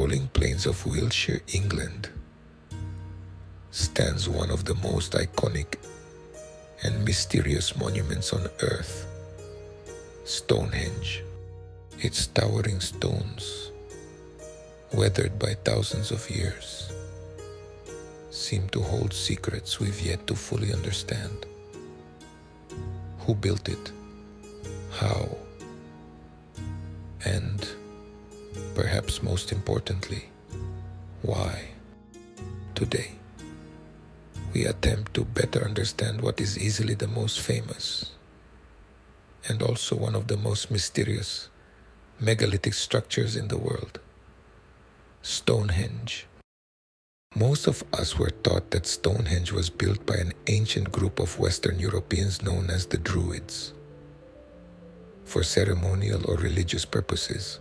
rolling plains of Wiltshire, England, stands one of the most iconic and mysterious monuments on Earth, Stonehenge. Its towering stones, weathered by thousands of years, seem to hold secrets we've yet to fully understand. Who built it? How? And, perhaps most importantly, why? Today, we attempt to better understand what is easily the most famous and also one of the most mysterious megalithic structures in the world, Stonehenge. Most of us were taught that Stonehenge was built by an ancient group of Western Europeans known as the Druids, for ceremonial or religious purposes.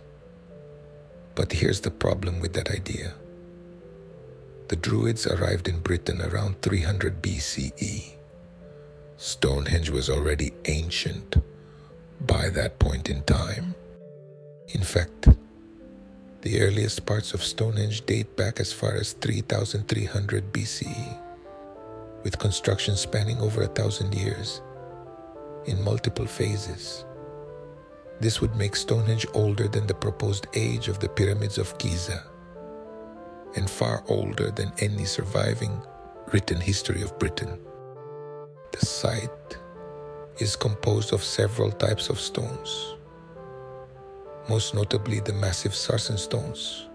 But here's the problem with that idea. The Druids arrived in Britain around 300 BCE. Stonehenge was already ancient by that point in time. In fact, the earliest parts of Stonehenge date back as far as 3300 BCE, with construction spanning over 1,000 years in multiple phases. This would make Stonehenge older than the proposed age of the pyramids of Giza, and far older than any surviving written history of Britain. The site is composed of several types of stones, most notably the massive sarsen stones,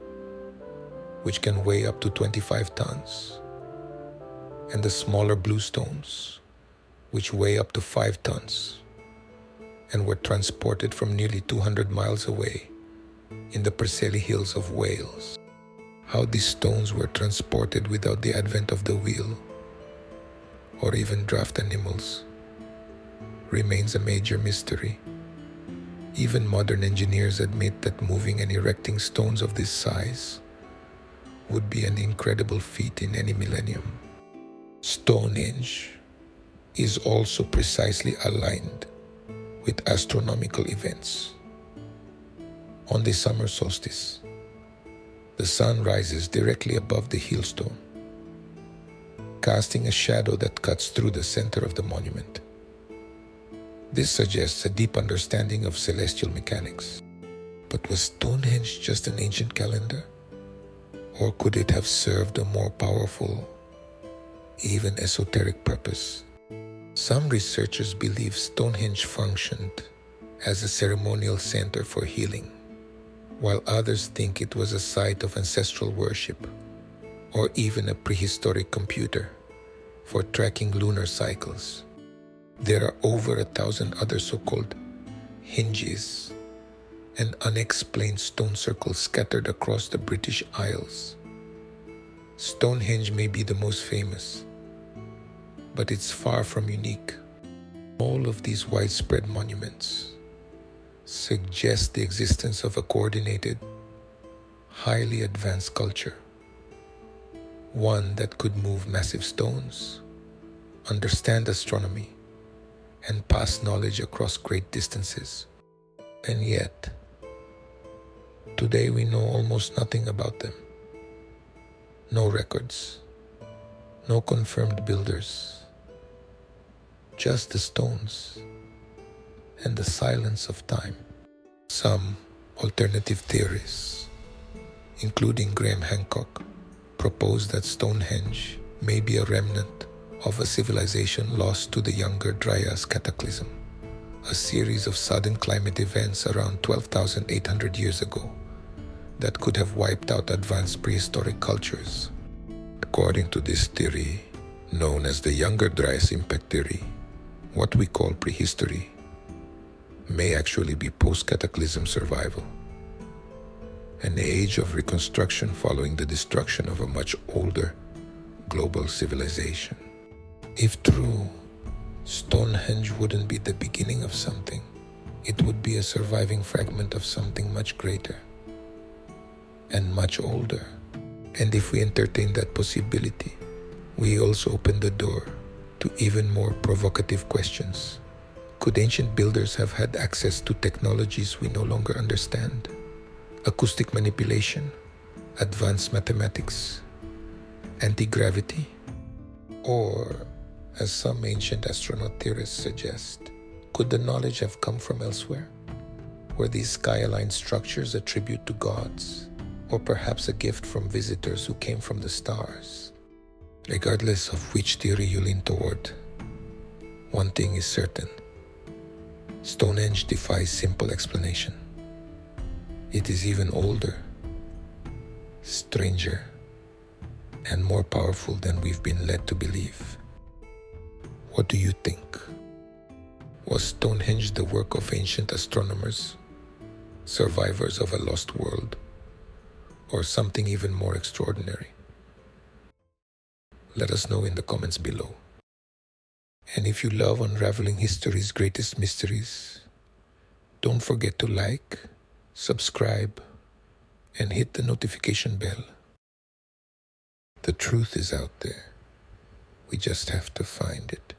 which can weigh up to 25 tons, and the smaller blue stones, which weigh up to 5 tons, and were transported from nearly 200 miles away in the Preseli Hills of Wales. How these stones were transported without the advent of the wheel, or even draft animals, remains a major mystery. Even modern engineers admit that moving and erecting stones of this size would be an incredible feat in any millennium. Stonehenge is also precisely aligned with astronomical events. On the summer solstice, the sun rises directly above the hailstone, casting a shadow that cuts through the center of the monument. This suggests a deep understanding of celestial mechanics. But was Stonehenge just an ancient calendar? Or could it have served a more powerful, even esoteric purpose? Some researchers believe Stonehenge functioned as a ceremonial center for healing, while others think it was a site of ancestral worship, or even a prehistoric computer for tracking lunar cycles. There are over 1,000 other so-called hinges and unexplained stone circles scattered across the British Isles. Stonehenge may be the most famous, but it's far from unique. All of these widespread monuments suggest the existence of a coordinated, highly advanced culture, one that could move massive stones, understand astronomy, and pass knowledge across great distances. And yet, today we know almost nothing about them. No records, no confirmed builders, just the stones and the silence of time. Some alternative theorists, including Graham Hancock, propose that Stonehenge may be a remnant of a civilization lost to the Younger Dryas cataclysm, a series of sudden climate events around 12,800 years ago that could have wiped out advanced prehistoric cultures. According to this theory, known as the Younger Dryas impact theory, what we call prehistory may actually be post-cataclysm survival, an age of reconstruction following the destruction of a much older global civilization. If true, Stonehenge wouldn't be the beginning of something. It would be a surviving fragment of something much greater and much older. And if we entertain that possibility, we also open the door to even more provocative questions. Could ancient builders have had access to technologies we no longer understand? Acoustic manipulation, advanced mathematics, anti-gravity, or, as some ancient astronaut theorists suggest, could the knowledge have come from elsewhere? Were these sky-aligned structures a tribute to gods, or perhaps a gift from visitors who came from the stars? Regardless of which theory you lean toward, one thing is certain. Stonehenge defies simple explanation. It is even older, stranger, and more powerful than we've been led to believe. What do you think? Was Stonehenge the work of ancient astronomers, survivors of a lost world, or something even more extraordinary? Let us know in the comments below. And if you love unraveling history's greatest mysteries, don't forget to like, subscribe, and hit the notification bell. The truth is out there. We just have to find it.